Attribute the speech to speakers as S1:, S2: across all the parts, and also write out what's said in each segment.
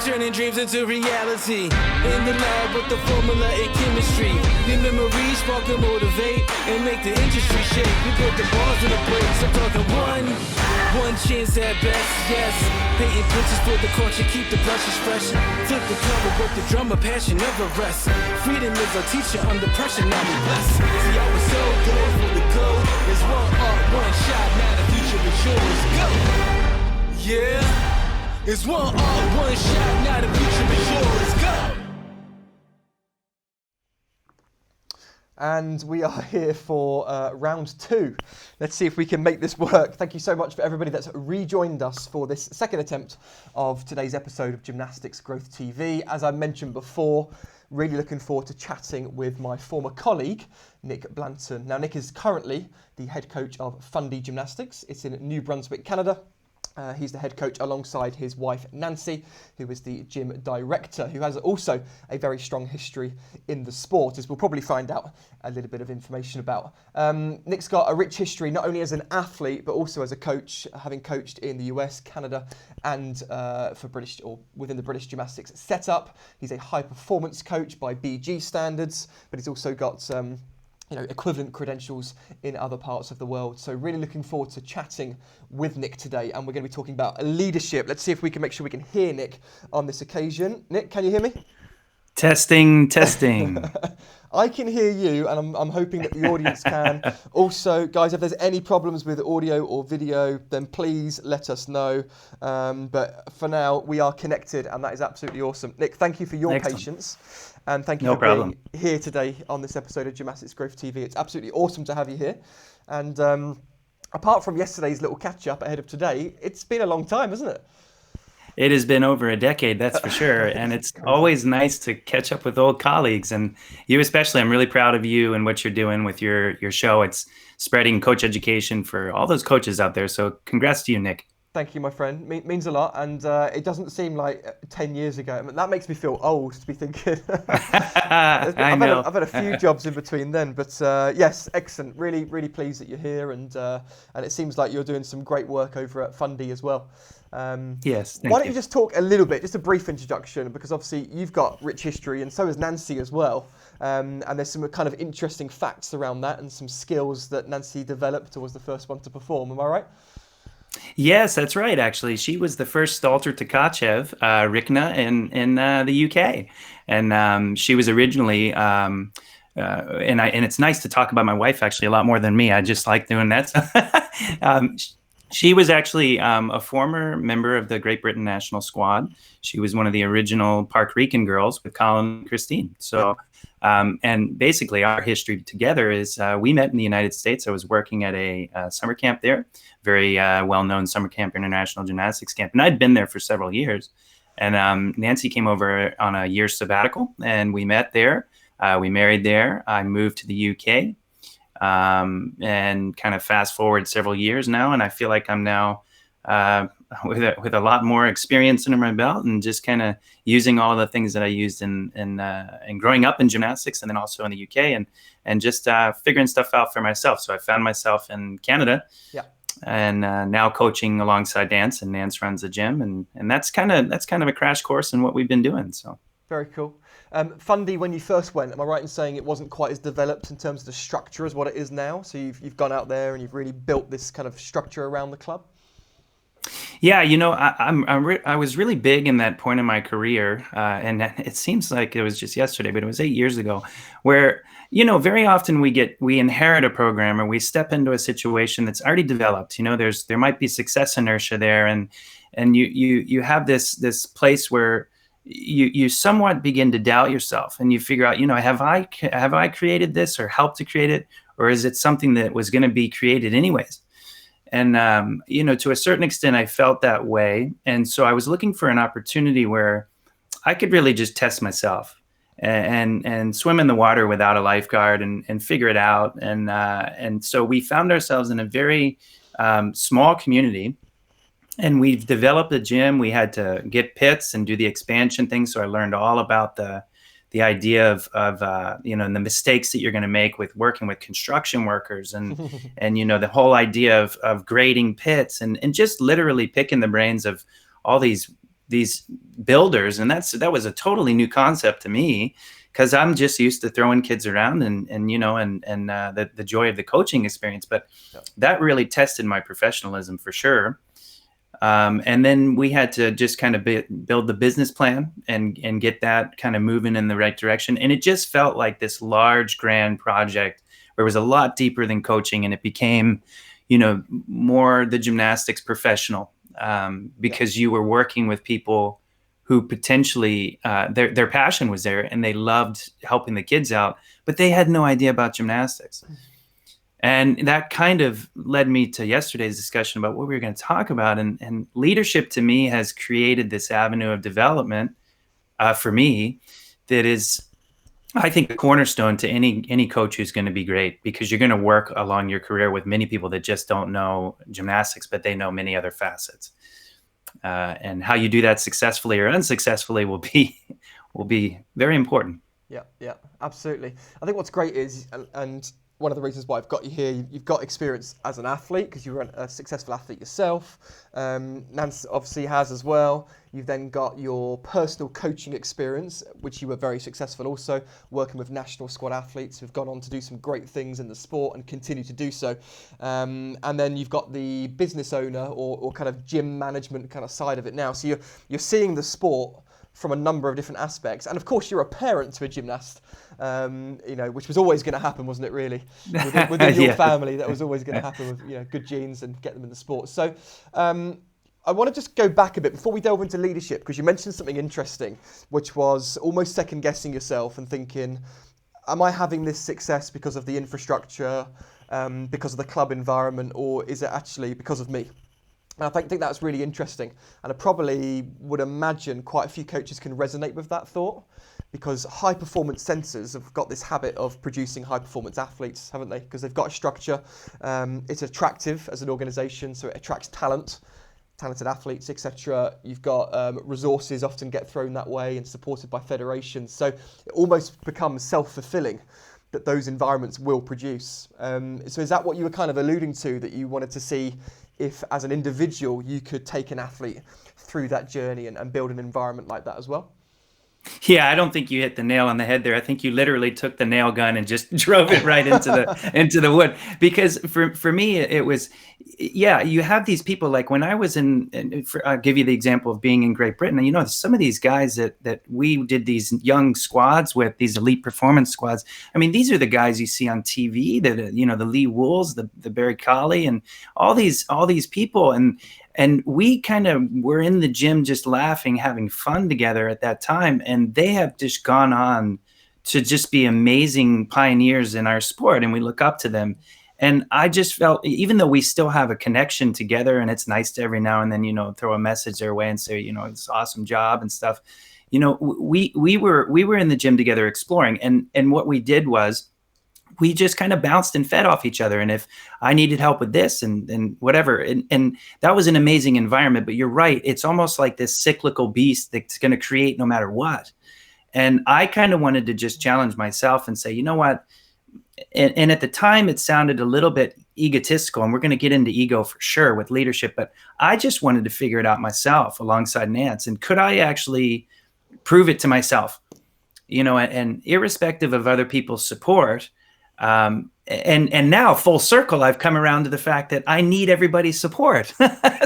S1: turning dreams into reality. In the lab with the formula and chemistry. Your memories spark and motivate and make the industry shake. We put the balls in the brakes. I'm talking one chance at best, yes. Painting pictures for the culture, keep the brushes fresh. Flip the cover with the drummer, passion never rests. Freedom is our teacher under pressure, now we blessed. See, I was so good for the goal. There's one art, one shot, now the future is yours. Go! Yeah. It's one art, one shot, now the future is yours. Go!
S2: And we are here for round two. Let's see if we can make this work. Thank you so much for everybody that's rejoined us for this second attempt of today's episode of Gymnastics Growth TV. As I mentioned before, really looking forward to chatting with my former colleague, Nick Blanton. Now, Nick is currently the head coach of Fundy Gymnastics. It's in New Brunswick, Canada. He's the head coach alongside his wife, Nancy, who is the gym director, who has also a very strong history in the sport, as we'll probably find out a little bit of information about. Nick's got a rich history, not only as an athlete, but also as a coach, having coached in the US, Canada, and for British, or within the British gymnastics setup. He's a high performance coach by BG standards, but he's also got equivalent credentials in other parts of the world. So really looking forward to chatting with Nick today, and we're going to be talking about leadership. Let's see if we can make sure we can hear Nick on this occasion. Nick, can you hear me?
S3: Testing.
S2: I can hear you, and I'm hoping that the audience can. Also, guys, if there's any problems with audio or video, then please let us know. But for now, we are connected, and that is absolutely awesome. Nick, thank you for your patience. And thank you for being here today on this episode of Gymnastics Growth TV. It's absolutely awesome to have you here. And apart from yesterday's little catch-up ahead of today, it's been a long time, hasn't it?
S3: It has been over a decade, that's for sure. And it's always nice to catch up with old colleagues. And you especially, I'm really proud of you and what you're doing with your show. It's spreading coach education for all those coaches out there. So congrats to you, Nick.
S2: Thank you, my friend. Means a lot, and it doesn't seem like 10 years ago. I mean, that makes me feel old to be thinking. I've had a few jobs in between then, but yes, excellent. Really, really pleased that you're here, and it seems like you're doing some great work over at Fundy as well.
S3: Yes.
S2: Why don't you just talk a little bit, just a brief introduction, because obviously you've got rich history, and so has Nancy as well. And there's some kind of interesting facts around that, and some skills that Nancy developed or was the first one to perform. Am I right?
S3: Yes, that's right. Actually, she was the first Stalter Tkachev, Rikna in the UK, and she was originally. And it's nice to talk about my wife actually a lot more than me. I just like doing that. She was actually a former member of the Great Britain national squad. She was one of the original Park Rican girls with Colin and Christine. So, and basically our history together is we met in the United States. I was working at a summer camp there, very well-known summer camp, international gymnastics camp. And I'd been there for several years. And Nancy came over on a year sabbatical, and we met there. We married there. I moved to the UK. And kind of fast forward several years now, and I feel like I'm now with a lot more experience under my belt, and just kind of using all the things that I used in growing up in gymnastics, and then also in the UK, and just figuring stuff out for myself. So I found myself in Canada, and now coaching alongside Nance, and Nance runs the gym, and that's kind of a crash course in what we've been doing. So
S2: very cool. Fundy, when you first went, am I right in saying it wasn't quite as developed in terms of the structure as what it is now? So you've gone out there and you've really built this kind of structure around the club?
S3: Yeah, I was really big in that point in my career, and it seems like it was just yesterday, but it was 8 years ago, where, very often we inherit a program, or we step into a situation that's already developed. There might be success inertia there, and you have this place where you somewhat begin to doubt yourself, and you figure out, have I created this, or helped to create it, or is it something that was going to be created anyways? And to a certain extent, I felt that way, and so I was looking for an opportunity where I could really just test myself and swim in the water without a lifeguard and figure it out. And so we found ourselves in a very small community. And we've developed a gym. We had to get pits and do the expansion thing. So I learned all about the idea of the mistakes that you're going to make with working with construction workers, and the whole idea of grading pits, and just literally picking the brains of all these these builders, and that was a totally new concept to me, because I'm just used to throwing kids around and the joy of the coaching experience. But that really tested my professionalism for sure. And then we had to just kind of build the business plan and get that kind of moving in the right direction. And it just felt like this large, grand project where it was a lot deeper than coaching, and it became, more the gymnastics professional, because you were working with people who potentially their passion was there and they loved helping the kids out, but they had no idea about gymnastics. And that kind of led me to yesterday's discussion about what we were going to talk about. And leadership to me has created this avenue of development for me that is, I think, a cornerstone to any coach who's going to be great, because you're going to work along your career with many people that just don't know gymnastics, but they know many other facets. And how you do that successfully or unsuccessfully will be very important.
S2: Yeah, absolutely. I think what's great is, and one of the reasons why I've got you here, you've got experience as an athlete because you were a successful athlete yourself. Nance obviously has as well. You've then got your personal coaching experience, which you were very successful also, working with national squad athletes who've gone on to do some great things in the sport and continue to do so. And then you've got the business owner or kind of gym management kind of side of it now. So you're seeing the sport from a number of different aspects. And of course, you're a parent to a gymnast, which was always going to happen, wasn't it, really? Within your family, that was always going to happen with good genes and get them in the sport. So I want to just go back a bit before we delve into leadership, because you mentioned something interesting, which was almost second guessing yourself and thinking, am I having this success because of the infrastructure, because of the club environment, or is it actually because of me? And I think that's really interesting. And I probably would imagine quite a few coaches can resonate with that thought, because high performance centres have got this habit of producing high performance athletes, haven't they? Because they've got a structure. It's attractive as an organisation, so it attracts talented athletes, etc. You've got resources often get thrown that way and supported by federations. So it almost becomes self-fulfilling that those environments will produce. So is that what you were kind of alluding to, that you wanted to see if as an individual you could take an athlete through that journey and build an environment like that as well?
S3: Yeah, I don't think you hit the nail on the head there. I think you literally took the nail gun and just drove it right into the wood. Because for me, it was, you have these people, like when I was I'll give you the example of being in Great Britain. Some of these guys that we did these young squads with, these elite performance squads. I mean, these are the guys you see on TV, the Lee Wools, the Barry Colley, and all these people. And we kind of were in the gym just laughing, having fun together at that time. And they have just gone on to just be amazing pioneers in our sport, and we look up to them. And I just felt, even though we still have a connection together, and it's nice to every now and then, throw a message their way and say, it's an awesome job and stuff. We were in the gym together exploring. And what we did was, we just kind of bounced and fed off each other. And if I needed help with this and whatever, and that was an amazing environment. But you're right, it's almost like this cyclical beast that's going to create no matter what. And I kind of wanted to just challenge myself and say, you know what? And at the time, it sounded a little bit egotistical, and we're going to get into ego for sure with leadership. But I just wanted to figure it out myself alongside Nance. And could I actually prove it to myself? And irrespective of other people's support, and now full circle, I've come around to the fact that I need everybody's support.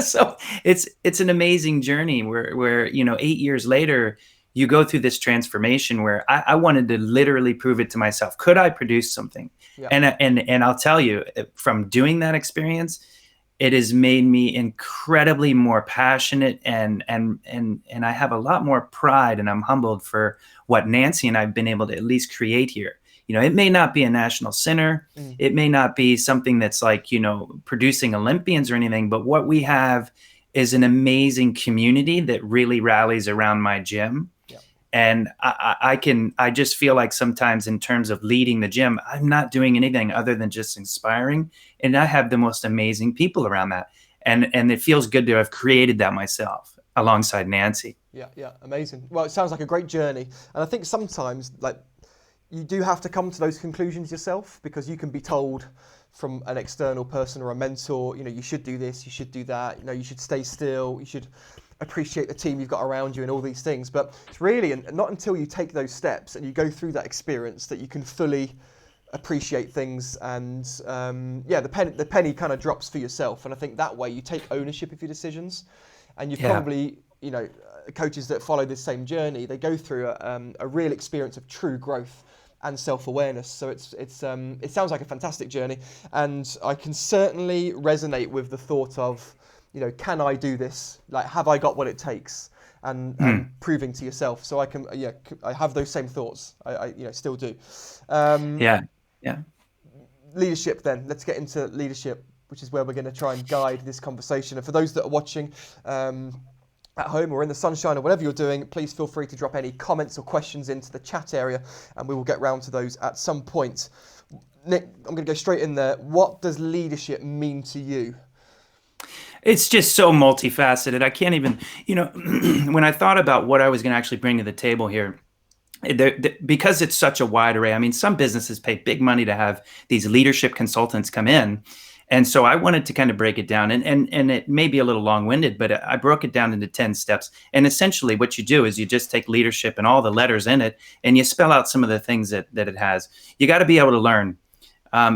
S3: So it's an amazing journey where 8 years later, you go through this transformation where I wanted to literally prove it to myself. Could I produce something? Yeah. And I'll tell you, from doing that experience, it has made me incredibly more passionate and I have a lot more pride, and I'm humbled for what Nancy and I've been able to at least create here. It may not be a national center. It may not be something that's like, producing Olympians or anything, but what we have is an amazing community that really rallies around my gym. Yeah. And I just feel like sometimes in terms of leading the gym, I'm not doing anything other than just inspiring. And I have the most amazing people around that. And it feels good to have created that myself alongside Nancy.
S2: Yeah, amazing. Well, it sounds like a great journey. And I think sometimes, you do have to come to those conclusions yourself, because you can be told from an external person or a mentor, you should do this, you should do that, you should stay still, you should appreciate the team you've got around you and all these things. But it's really not until you take those steps and you go through that experience that you can fully appreciate things, and the penny kind of drops for yourself. And I think that way you take ownership of your decisions, and you've probably, coaches that follow this same journey, they go through a real experience of true growth and self-awareness. So it sounds like a fantastic journey, and I can certainly resonate with the thought of, can I do this? Like, have I got what it takes? And proving to yourself. So I can, I have those same thoughts. I still do. Leadership then. Let's get into leadership, which is where we're going to try and guide this conversation. And for those that are watching at home or in the sunshine or whatever you're doing, please feel free to drop any comments or questions into the chat area, and we will get round to those at some point. Nick, I'm going to go straight in there. What does leadership mean to you?
S3: It's just so multifaceted. I can't even, when I thought about what I was going to actually bring to the table here, because it's such a wide array. I mean, some businesses pay big money to have these leadership consultants come in. And so I wanted to kind of break it down, and it may be a little long-winded, but I broke it down into 10 steps. And essentially what you do is you just take leadership and all the letters in it, and you spell out some of the things that it has. You got to be able to learn.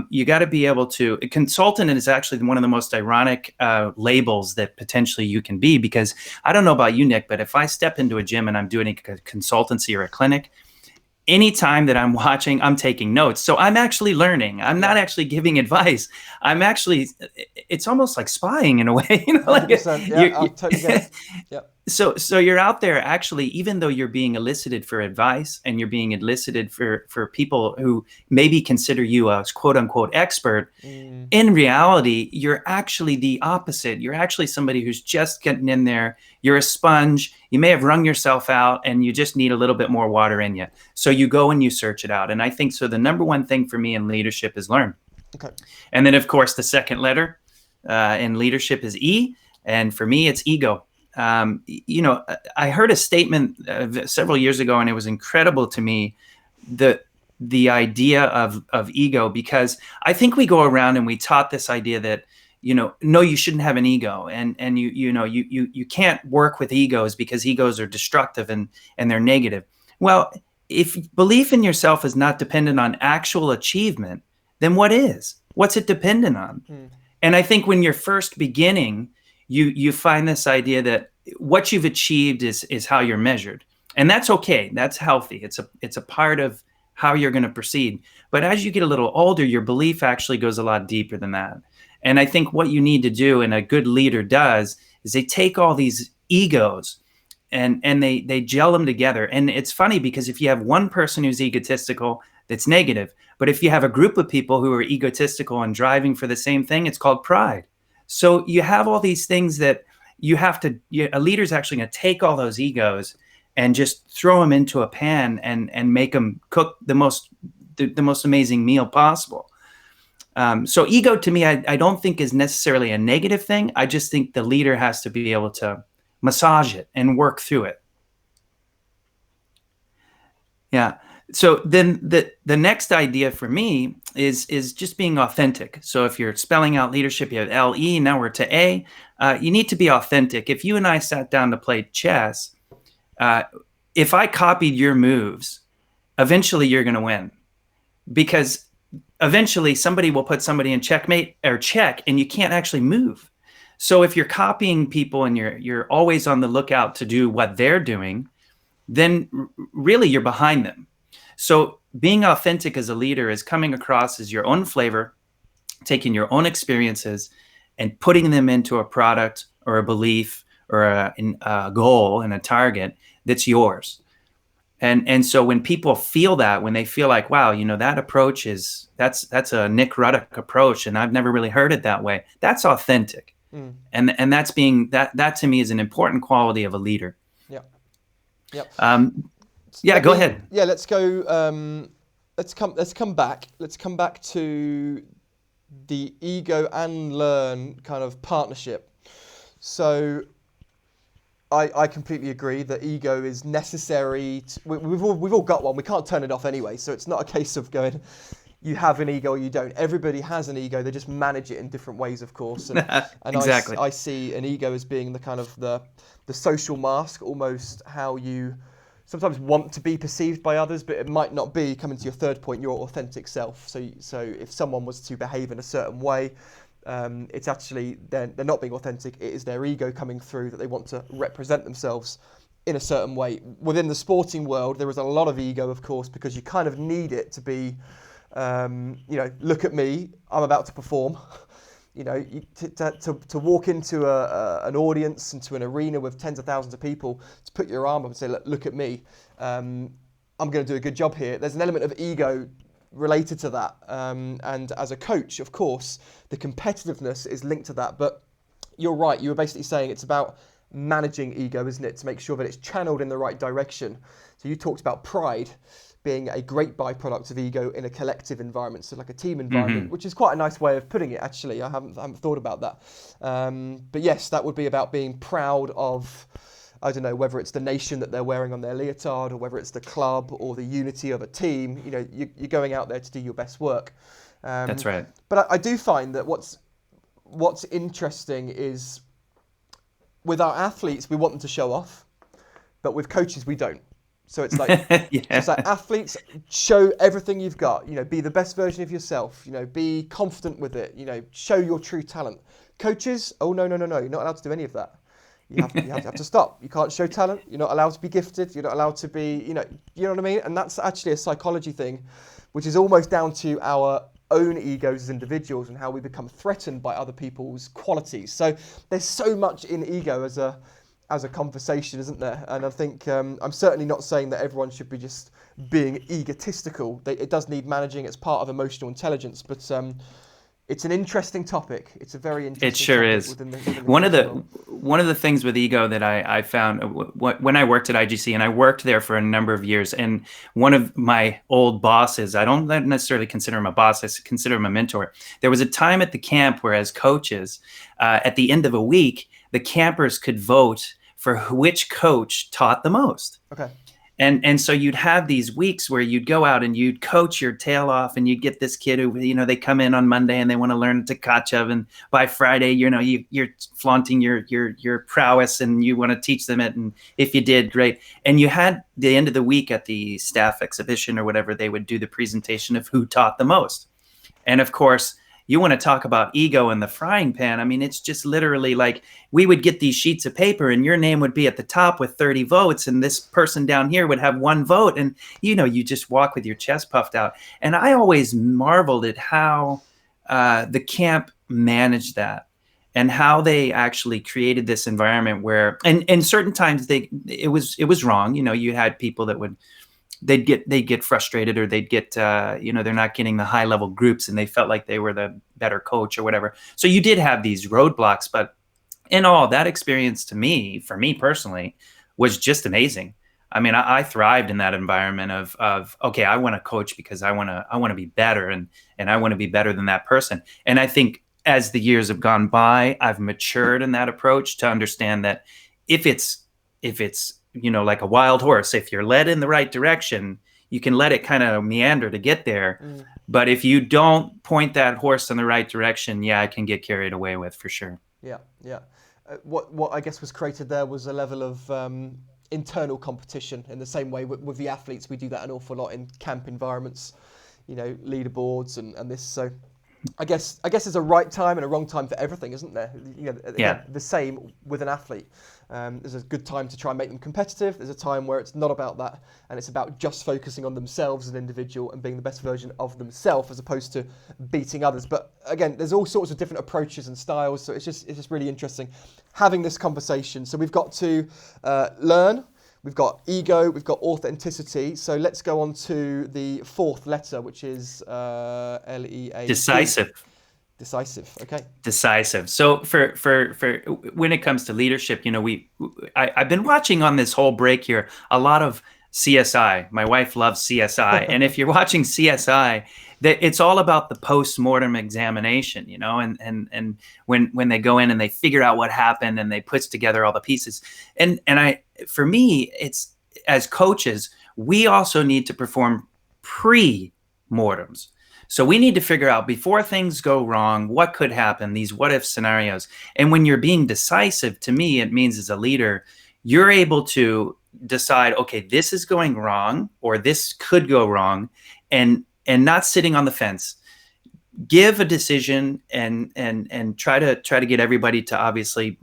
S3: You got to be able to, a consultant is actually one of the most ironic labels that potentially you can be, because I don't know about you, Nick, but if I step into a gym and I'm doing a consultancy or a clinic, anytime that I'm watching, I'm taking notes. So I'm actually learning. I'm not actually giving advice. I'm actually, it's almost like spying in a way.
S2: Like I totally get it. Yep.
S3: So you're out there actually, even though you're being elicited for advice and you're being elicited for people who maybe consider you a quote unquote expert, in reality, you're actually the opposite. You're actually somebody who's just getting in there. You're a sponge. You may have wrung yourself out and you just need a little bit more water in you. So you go and you search it out. And I think so the number one thing for me in leadership is learn. Okay. And then of course the second letter in leadership is E. And for me, it's ego. I heard a statement several years ago, and it was incredible to me, the idea of ego, because I think we go around and we taught this idea that, no, you shouldn't have an ego, and you can't work with egos because egos are destructive and they're negative. Well, if belief in yourself is not dependent on actual achievement, then what is? What's it dependent on? And I think when you're first beginning, you find this idea that what you've achieved is how you're measured. And that's okay. That's healthy. It's a part of how you're going to proceed. But as you get a little older, your belief actually goes a lot deeper than that. And I think what you need to do, and a good leader does, is they take all these egos and they gel them together. And it's funny because if you have one person who's egotistical, that's negative. But if you have a group of people who are egotistical and driving for the same thing, it's called pride. So you have all these things that you have to, a leader's actually going to take all those egos and just throw them into a pan and make them cook the most amazing meal possible. So ego to me, I don't think is necessarily a negative thing. I just think the leader has to be able to massage it and work through it. Yeah. So then the next idea for me is just being authentic. So if you're spelling out leadership, you have L-E, now we're to A. You need to be authentic. If you and I sat down to play chess, if I copied your moves, eventually you're going to win, because eventually somebody will put somebody in checkmate or check, and you can't actually move. So if you're copying people and you're always on the lookout to do what they're doing, then really you're behind them. So being authentic as a leader is coming across as your own flavor, taking your own experiences and putting them into a product or a belief or a goal and a target that's yours. And so when people feel that, when they feel like, wow, that approach that's a Nick Ruddock approach, and I've never really heard it that way, that's authentic. And that's that to me is an important quality of a leader. Yeah. Yep. Yeah, go ahead.
S2: Yeah, let's go. Let's come back. Let's come back to the ego and learn kind of partnership. So I completely agree that ego is necessary. We've all got one. We can't turn it off anyway. So it's not a case of going, you have an ego or you don't. Everybody has an ego. They just manage it in different ways, of course. And,
S3: Exactly.
S2: I see an ego as being the kind of the social mask, almost how you sometimes want to be perceived by others, but it might not be, coming to your third point, your authentic self. So if someone was to behave in a certain way, it's actually they're not being authentic. It is their ego coming through that they want to represent themselves in a certain way. Within the sporting world, there is a lot of ego, of course, because you kind of need it to be, look at me, I'm about to perform. To walk into an audience, into an arena with tens of thousands of people, to put your arm up and say, look at me, I'm going to do a good job here. There's an element of ego related to that. And as a coach, of course, the competitiveness is linked to that. But you're right, you were basically saying it's about managing ego, isn't it, to make sure that it's channeled in the right direction. So you talked about pride being a great byproduct of ego in a collective environment, so like a team environment, which is quite a nice way of putting it, actually. I haven't thought about that. But yes, that would be about being proud of, I don't know, whether it's the nation that they're wearing on their leotard or whether it's the club or the unity of a team. You're going out there to do your best work.
S3: That's right.
S2: But I do find that what's interesting is with our athletes, we want them to show off, but with coaches, we don't. So it's like, it's like athletes, show everything you've got, be the best version of yourself, be confident with it, show your true talent. Coaches, oh, no, you're not allowed to do any of that. You have to stop. You can't show talent. You're not allowed to be gifted. You're not allowed to be, you know what I mean? And that's actually a psychology thing, which is almost down to our own egos as individuals and how we become threatened by other people's qualities. So there's so much in ego as a conversation, isn't there? And I think I'm certainly not saying that everyone should be just being egotistical. It does need managing. It's part of emotional intelligence, but it's an interesting topic. It's a very interesting.
S3: It sure
S2: topic
S3: is.
S2: Within the
S3: One of the things with ego that I found when I worked at IGC, and I worked there for a number of years, and one of my old bosses, I don't necessarily consider him a boss, I consider him a mentor. There was a time at the camp where, as coaches, at the end of a week, the campers could vote for which coach taught the most.
S2: Okay.
S3: And so you'd have these weeks where you'd go out and you'd coach your tail off, and you'd get this kid who, they come in on Monday and they want to learn Tkachev, and by Friday, you're flaunting your prowess and you want to teach them it. And if you did, great. And you had the end of the week at the staff exhibition or whatever, they would do the presentation of who taught the most. And of course, you want to talk about ego in the frying pan. I mean, it's just literally like we would get these sheets of paper and your name would be at the top with 30 votes. And this person down here would have 1 vote. And, you just walk with your chest puffed out. And I always marveled at how the camp managed that and how they actually created this environment where, and certain times it was wrong. You had people that they'd get frustrated, or they'd get, they're not getting the high level groups and they felt like they were the better coach or whatever. So you did have these roadblocks, but in all, that experience for me personally, was just amazing. I mean, I thrived in that environment of okay, I want to coach because I want to be better and I want to be better than that person. And I think as the years have gone by, I've matured in that approach to understand that if it's like a wild horse, if you're led in the right direction, you can let it kind of meander to get there. But if you don't point that horse in the right direction, I can get carried away with, for sure.
S2: Yeah. What I guess was created there was a level of internal competition in the same way with the athletes. We do that an awful lot in camp environments, leaderboards and this. So I guess there's a right time and a wrong time for everything, isn't there? Again, the same with an athlete. There's a good time to try and make them competitive. There's a time where it's not about that, and it's about just focusing on themselves as an individual and being the best version of themselves, as opposed to beating others. But again, there's all sorts of different approaches and styles, so it's just really interesting having this conversation. So we've got to learn, we've got ego, we've got authenticity. So let's go on to the 4th letter, which is L-E-A.
S3: Decisive.
S2: Decisive. Okay.
S3: Decisive. So for when it comes to leadership, I've been watching on this whole break here a lot of CSI. My wife loves CSI, and if you're watching CSI, it's all about the post-mortem examination, and when they go in and they figure out what happened and they put together all the pieces. And for me, it's, as coaches, we also need to perform pre-mortems. So we need to figure out before things go wrong, what could happen, these what if scenarios. And when you're being decisive, to me, it means as a leader, you're able to decide, okay, this is going wrong, or this could go wrong, and not sitting on the fence. Give a decision and try to get everybody to obviously,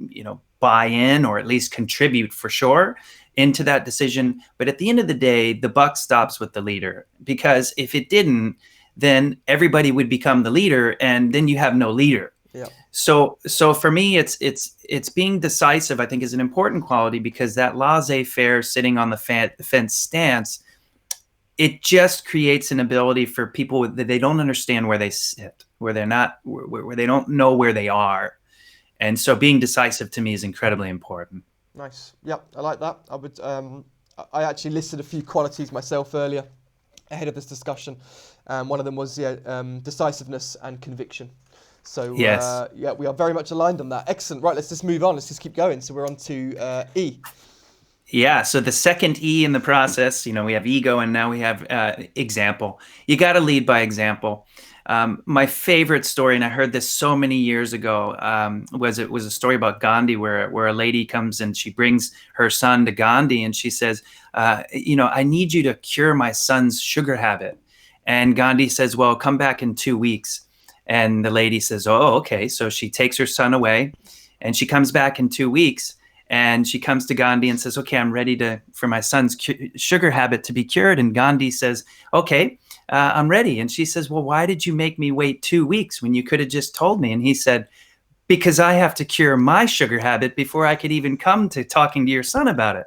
S3: buy in, or at least contribute for sure into that decision. But at the end of the day, the buck stops with the leader, because if it didn't, then everybody would become the leader, and then you have no leader.
S2: Yeah.
S3: So for me, it's being decisive, I think, is an important quality, because that laissez-faire, sitting on the fence stance, it just creates an ability for people that they don't understand where they sit, where they're not, where they don't know where they are. And so being decisive to me is incredibly important.
S2: Nice. Yeah, I like that. I actually listed a few qualities myself earlier ahead of this discussion. One of them was decisiveness and conviction. So
S3: yes.
S2: We are very much aligned on that. Excellent. Right, let's just move on. Let's just keep going. So we're on to E.
S3: Yeah. So the second E in the process, we have ego, and now we have example. You got to lead by example. My favorite story, and I heard this so many years ago, was a story about Gandhi, where a lady comes and she brings her son to Gandhi, and she says, I need you to cure my son's sugar habit. And Gandhi says, well, come back in 2 weeks. And the lady says, oh, okay. So she takes her son away, and she comes back in 2 weeks, and she comes to Gandhi and says, okay, I'm ready for my son's sugar habit to be cured. And Gandhi says, okay, I'm ready. And she says, well, why did you make me wait 2 weeks when you could have just told me? And he said, because I have to cure my sugar habit before I could even come to talking to your son about it.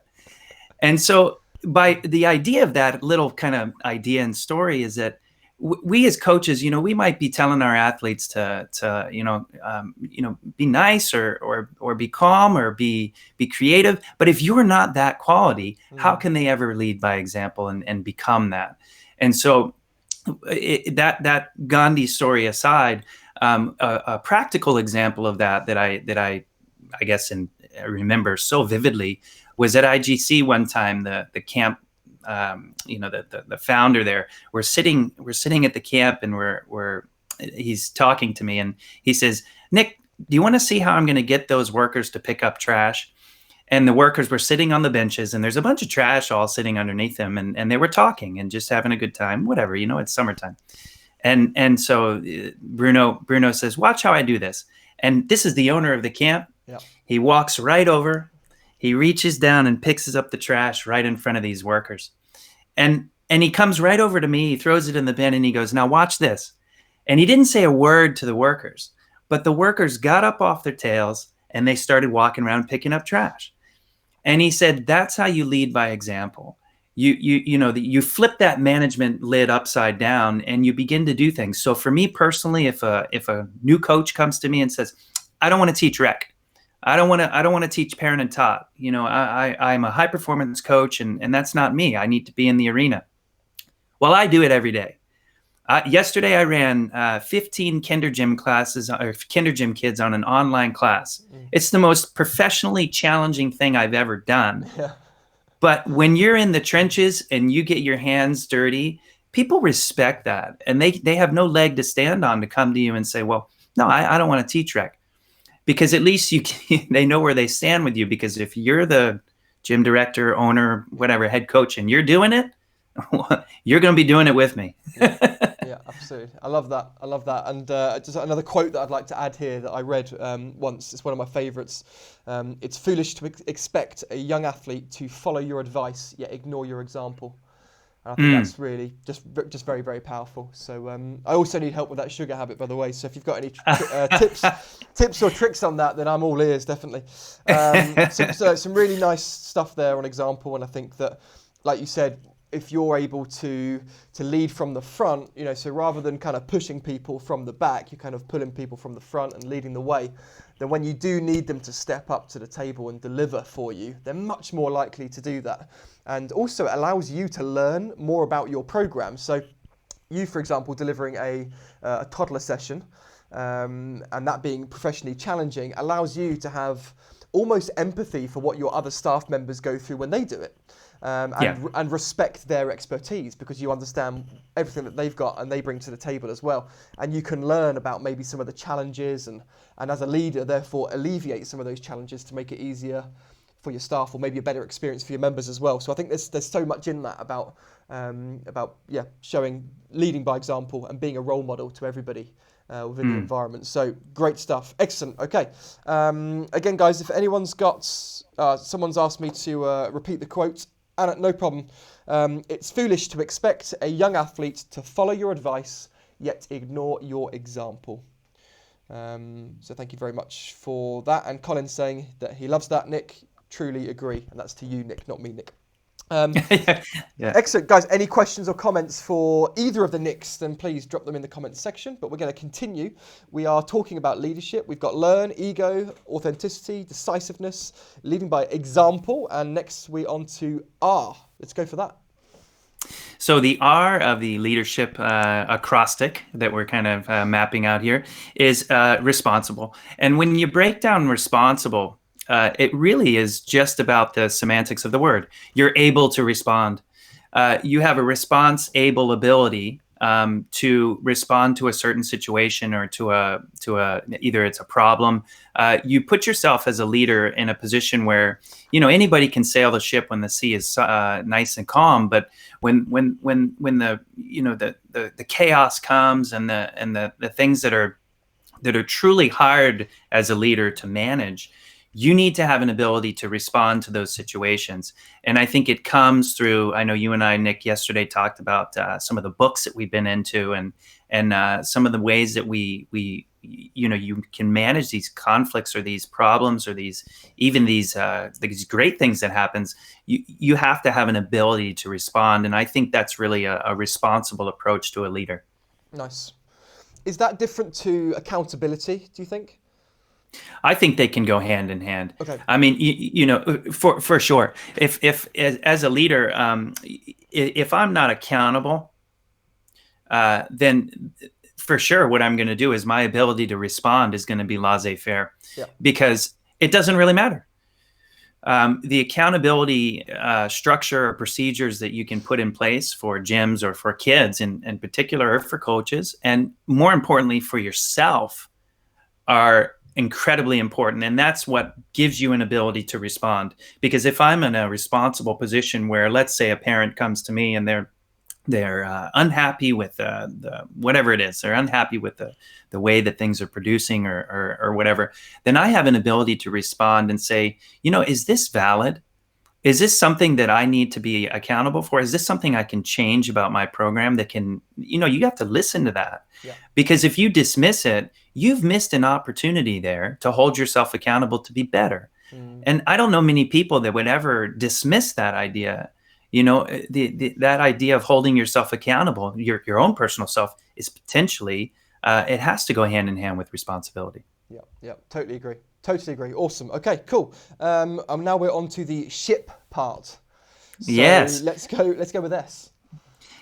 S3: And so by the idea of that little kind of idea and story is that we as coaches, we might be telling our athletes to be nice or be calm or be creative. But if you're not that quality, how can they ever lead by example and become that? And so that Gandhi story aside, a practical example of that I guess I remember so vividly was at IGC one time. The camp, the founder there, we're sitting at the camp, and he's talking to me, and he says, Nick, do you want to see how I'm going to get those workers to pick up trash? And the workers were sitting on the benches, and there's a bunch of trash all sitting underneath them, and they were talking and just having a good time, whatever, it's summertime. And so Bruno says, watch how I do this. And this is the owner of the camp.
S2: Yeah.
S3: He walks right over, he reaches down and picks up the trash right in front of these workers. And he comes right over to me, he throws it in the bin, and he goes, now watch this. And he didn't say a word to the workers, but the workers got up off their tails and they started walking around picking up trash. And he said, that's how you lead by example. You flip that management lid upside down and you begin to do things. So for me personally, if a new coach comes to me and says, I don't want to teach rec, I don't want to teach parent and tot. I'm a high performance coach, and that's not me. I need to be in the arena. Well, I do it every day. Yesterday, I ran 15 kinder gym classes, or kinder gym kids on an online class. It's the most professionally challenging thing I've ever done.
S2: Yeah.
S3: But when you're in the trenches and you get your hands dirty, people respect that, and they have no leg to stand on to come to you and say, well, no, I don't want to teach rec. Because at least they know where they stand with you. Because if you're the gym director, owner, whatever, head coach, and you're doing it, you're going to be doing it with me.
S2: Yeah, absolutely. I love that. And just another quote that I'd like to add here that I read once. It's one of my favorites. It's foolish to expect a young athlete to follow your advice, yet ignore your example. And I think that's really just very, very powerful. So I also need help with that sugar habit, by the way. So if you've got any tips or tricks on that, then I'm all ears, definitely. So some really nice stuff there on example. And I think that, like you said, if you're able to lead from the front, so rather than kind of pushing people from the back, you're kind of pulling people from the front and leading the way, then when you do need them to step up to the table and deliver for you, they're much more likely to do that. And also it allows you to learn more about your program. So you, for example, delivering a toddler session, and that being professionally challenging, allows you to have almost empathy for what your other staff members go through when they do it. And respect their expertise, because you understand everything that they've got and they bring to the table as well. And you can learn about maybe some of the challenges and as a leader, therefore, alleviate some of those challenges to make it easier for your staff, or maybe a better experience for your members as well. So I think there's so much in that about leading by example and being a role model to everybody within the environment. So great stuff. Excellent. Okay. Again, guys, if anyone's got, someone's asked me to repeat the quote. And no problem. It's foolish to expect a young athlete to follow your advice, yet ignore your example. So thank you very much for that. And Colin's saying that he loves that, Nick. Truly agree. And that's to you, Nick, not me, Nick. Excellent. Guys, any questions or comments for either of the Nicks, then please drop them in the comments section. But we're going to continue. We are talking about leadership. We've got learn, ego, authenticity, decisiveness, leading by example. And next we're on to R. Let's go for that.
S3: So the R of the leadership acrostic that we're kind of mapping out here is responsible. And when you break down responsible, it really is just about the semantics of the word. You're able to respond. You have a response-able ability to respond to a certain situation or to a either it's a problem. You put yourself as a leader in a position where anybody can sail the ship when the sea is nice and calm, but when the the chaos comes and the things that are truly hard as a leader to manage, you need to have an ability to respond to those situations. And I think it comes through, I know you and I, Nick, yesterday talked about some of the books that we've been into and some of the ways that we you can manage these conflicts or these problems or these great things that happens. You have to have an ability to respond. And I think that's really a responsible approach to a leader. Nice.
S2: Is that different to accountability, do you think?
S3: I think they can go hand in hand.
S2: Okay.
S3: I mean, for sure. If as a leader, if I'm not accountable, then for sure what I'm going to do is my ability to respond is going to be laissez-faire, because it doesn't really matter. The accountability structure or procedures that you can put in place for gyms or for kids in particular, or for coaches, and more importantly for yourself, are incredibly important. And that's what gives you an ability to respond. Because if I'm in a responsible position where, let's say, a parent comes to me and they're unhappy with the whatever it is, they're unhappy with the way that things are producing or whatever, then I have an ability to respond and say, is this valid? Is this something that I need to be accountable for? Is this something I can change about my program that can, you have to listen to that. Yeah. Because if you dismiss it, you've missed an opportunity there to hold yourself accountable to be better. And I don't know many people that would ever dismiss that idea. That idea of holding yourself accountable, your own personal self, is potentially, it has to go hand in hand with responsibility.
S2: Yeah, totally agree. Awesome. Okay, cool. Now we're on to the ship part. So
S3: yes.
S2: Let's go with S.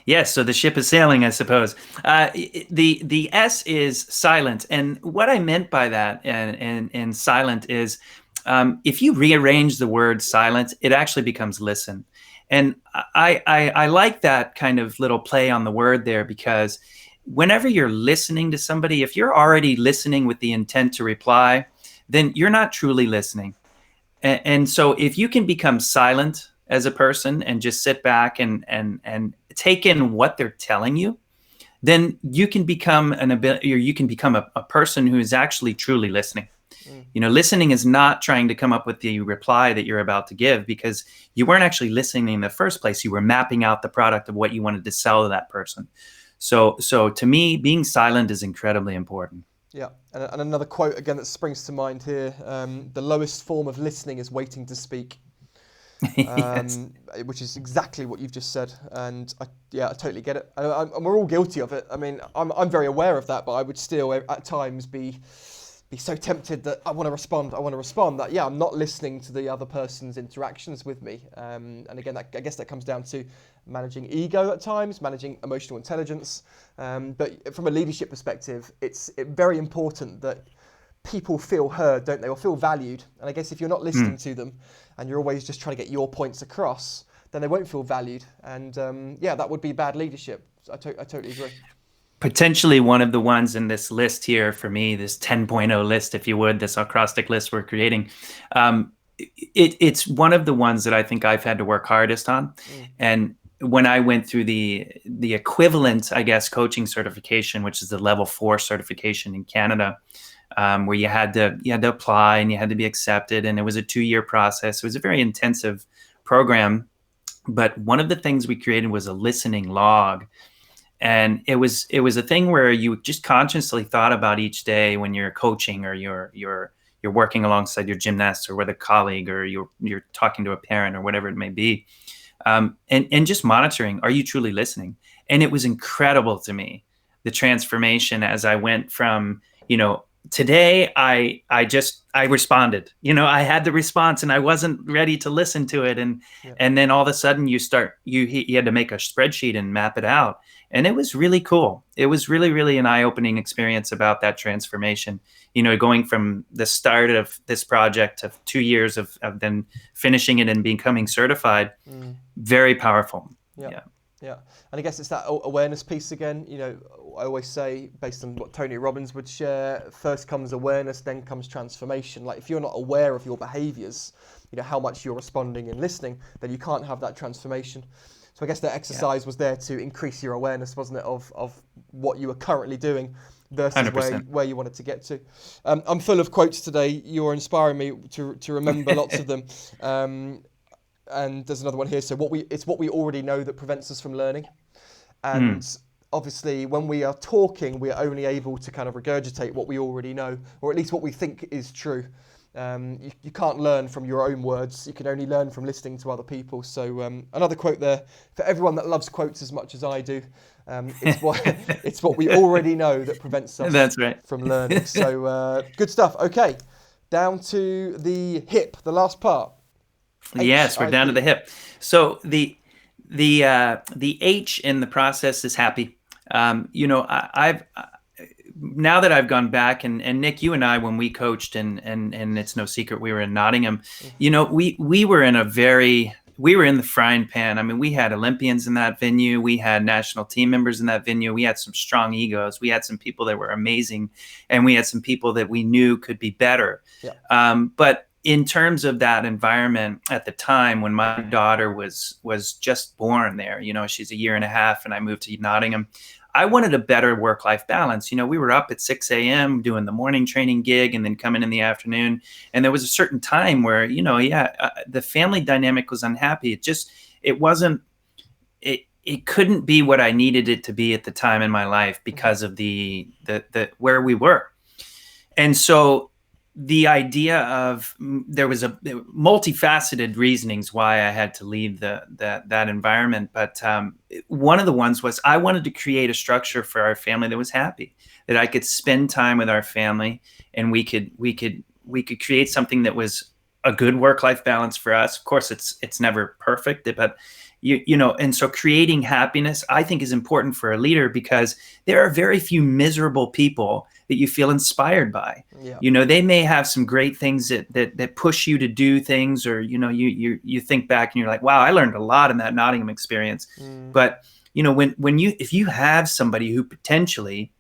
S3: Yes, so the ship is sailing, I suppose. The S is silent, and what I meant by that and silent is, if you rearrange the word silent, it actually becomes listen. And I like that kind of little play on the word there, because whenever you're listening to somebody, if you're already listening with the intent to reply, then you're not truly listening. And so if you can become silent as a person and just sit back and take in what they're telling you, then you can become a person who is actually truly listening. Listening is not trying to come up with the reply that you're about to give, because you weren't actually listening in the first place. You were mapping out the product of what you wanted to sell to that person. So to me, being silent is incredibly important.
S2: Yeah, and another quote again that springs to mind here: the lowest form of listening is waiting to speak.
S3: Yes.
S2: Which is exactly what you've just said, and I totally get it. And we're all guilty of it. I mean, I'm very aware of that, but I would still at times be so tempted that I want to respond. That I'm not listening to the other person's interactions with me. And again, I guess that comes down to managing ego at times, managing emotional intelligence. But from a leadership perspective, it's very important that people feel heard, don't they, or feel valued. And I guess if you're not listening to them and you're always just trying to get your points across, then they won't feel valued. And that would be bad leadership. I totally agree.
S3: Potentially one of the ones in this list here for me, this 10.0 list, if you would, this acrostic list we're creating, it's one of the ones that I think I've had to work hardest on. And when I went through the equivalent, I guess, coaching certification, which is the level 4 certification in Canada, where you had to apply and you had to be accepted, and it was a 2-year process. It was a very intensive program, but one of the things we created was a listening log. And it was a thing where you just consciously thought about each day when you're coaching or you're working alongside your gymnast or with a colleague, or you're talking to a parent or whatever it may be, and just monitoring, are you truly listening? And it was incredible to me, the transformation as I went from, today I responded, I had the response and I wasn't ready to listen to it. And then all of a sudden you had to make a spreadsheet and map it out. And it was really cool. It was really, really an eye-opening experience about that transformation, going from the start of this project of 2 years of then finishing it and becoming certified. Very powerful.
S2: Yeah. And I guess it's that awareness piece again. I always say, based on what Tony Robbins would share, first comes awareness, then comes transformation. Like if you're not aware of your behaviors, how much you're responding and listening, then you can't have that transformation. So I guess that exercise was there to increase your awareness, wasn't it, of what you were currently doing versus where you wanted to get to. I'm full of quotes today. You're inspiring me to remember lots of them. And there's another one here. So it's what we already know that prevents us from learning. And obviously when we are talking, we are only able to kind of regurgitate what we already know, or at least what we think is true. You can't learn from your own words. You can only learn from listening to other people. So another quote there for everyone that loves quotes as much as I do. It's what we already know that prevents us from learning. So good stuff. Okay, down to the hip, the last part.
S3: Yes, we're down to the hip. So the H in the process is happy. I've now that I've gone back, and Nick, you and I, when we coached, and it's no secret, we were in Nottingham. We were in the frying pan. I mean, we had Olympians in that venue. We had national team members in that venue. We had some strong egos. We had some people that were amazing, and we had some people that we knew could be better. But in terms of that environment at the time when my daughter was just born there, she's 1.5 years, and I moved to Nottingham, I wanted a better work-life balance. We were up at 6 a.m. doing the morning training gig and then coming in the afternoon. And there was a certain time where, the family dynamic was unhappy. It couldn't be what I needed it to be at the time in my life because of the where we were. And so the idea of there was a multifaceted reasonings why I had to leave that environment. But one of the ones was I wanted to create a structure for our family that was happy, that I could spend time with our family, and we could create something that was a good work-life balance for us. Of course, it's never perfect, but and so creating happiness, I think, is important for a leader, because there are very few miserable people that you feel inspired by. They may have some great things that push you to do things, or you think back and you're like, wow, I learned a lot in that Nottingham experience. But if you have somebody who potentially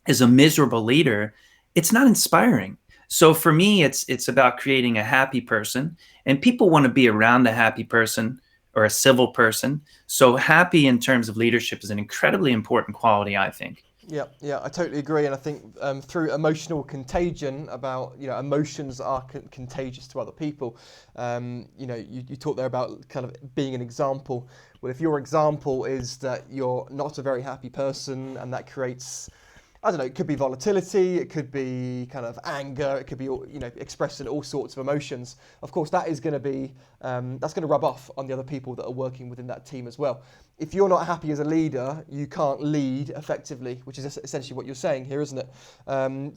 S3: is a miserable leader, it's not inspiring. So for me, it's about creating a happy person, and people want to be around a happy person or a civil person. So happy in terms of leadership is an incredibly important quality, I think.
S2: Yeah, I totally agree. And I think through emotional contagion, about, emotions are contagious to other people. You talked there about kind of being an example. Well, if your example is that you're not a very happy person, and that creates, I don't know, it could be volatility, it could be kind of anger, it could be, expressed in all sorts of emotions. Of course, that is going to be, that's going to rub off on the other people that are working within that team as well. If you're not happy as a leader, you can't lead effectively, which is essentially what you're saying here, isn't it?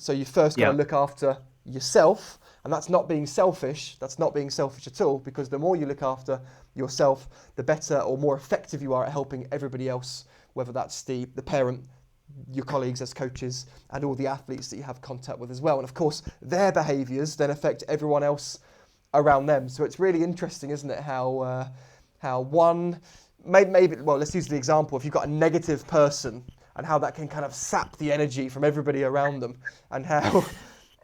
S2: So you first got to look after yourself, and that's not being selfish. That's not being selfish at all, because the more you look after yourself, the better or more effective you are at helping everybody else, whether that's the parent, your colleagues as coaches and all the athletes that you have contact with as well. And of course, their behaviours then affect everyone else around them. So it's really interesting, isn't it, how one, maybe, well, let's use the example, if you've got a negative person and how that can kind of sap the energy from everybody around them, and how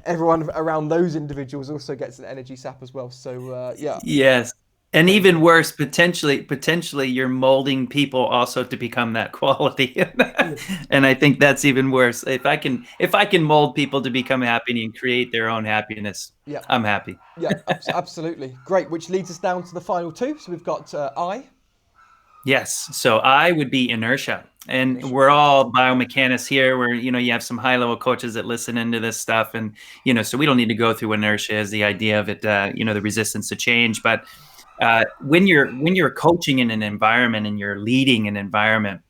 S2: everyone around those individuals also gets an energy sap as well. So yeah.
S3: Yes. And even worse, potentially you're molding people also to become that quality. And I think that's even worse. If I can mold people to become happy and create their own happiness,
S2: Yeah.
S3: I'm happy.
S2: Yeah, absolutely. Great, which leads us down to the final two. So we've got I.
S3: Yes. So I would be inertia. And we're all biomechanists here where, you have some high level coaches that listen into this stuff. And, so we don't need to go through inertia as the idea of it, the resistance to change. But when you're coaching in an environment and you're leading an environment,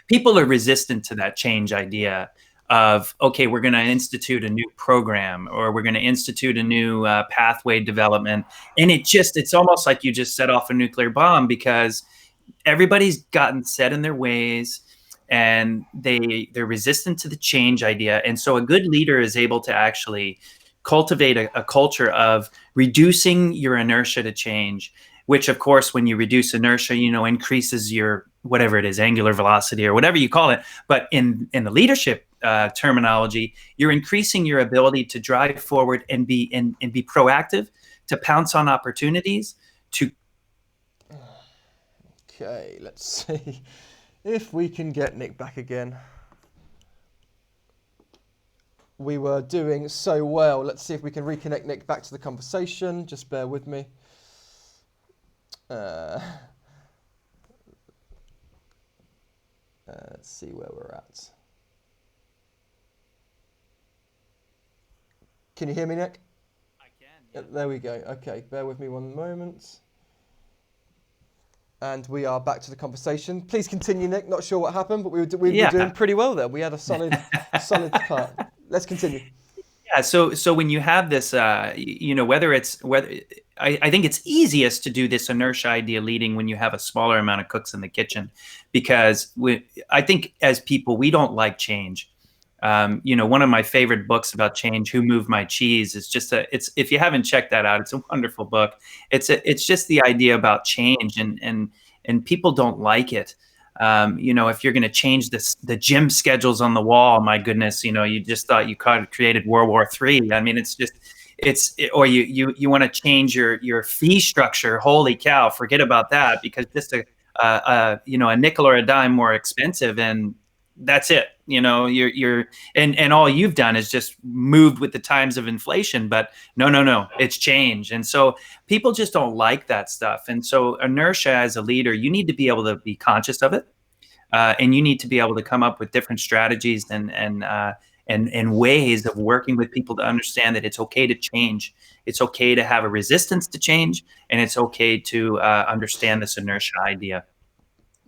S3: people are resistant to that change idea of, okay, we're going to institute a new program, or we're going to institute a new pathway development. And it's almost like you just set off a nuclear bomb, because everybody's gotten set in their ways and they're resistant to the change idea. And so a good leader is able to actually cultivate a culture of reducing your inertia to change, which of course, when you reduce inertia, increases your, whatever it is, angular velocity or whatever you call it. But in the leadership terminology, you're increasing your ability to drive forward and be proactive, to pounce on opportunities, to.
S2: Okay, let's see if we can get Nick back again. We were doing so well. Let's see if we can reconnect Nick back to the conversation. Just bear with me. Let's see where we're at. Can you hear me, Nick?
S3: I can. Yeah.
S2: There we go. Okay, bear with me one moment. And we are back to the conversation. Please continue, Nick. Not sure what happened, but we were doing pretty well there. We had a solid part. Let's continue.
S3: Yeah. So when you have this, I think it's easiest to do this inertia idea leading when you have a smaller amount of cooks in the kitchen, because I think as people, we don't like change. One of my favorite books about change, Who Moved My Cheese, is if you haven't checked that out, it's a wonderful book. It's just the idea about change, and people don't like it. If you're going to change the gym schedules on the wall, my goodness, you just thought you created World War III. I mean, or you want to change your fee structure. Holy cow, forget about that, because just a nickel or a dime more expensive, and that's it. You're and all you've done is just moved with the times of inflation. But no, it's change. And so people just don't like that stuff. And so inertia, as a leader, you need to be able to be conscious of it, and you need to be able to come up with different strategies and ways of working with people to understand that it's okay to change. It's okay to have a resistance to change, and it's okay to understand this inertia idea.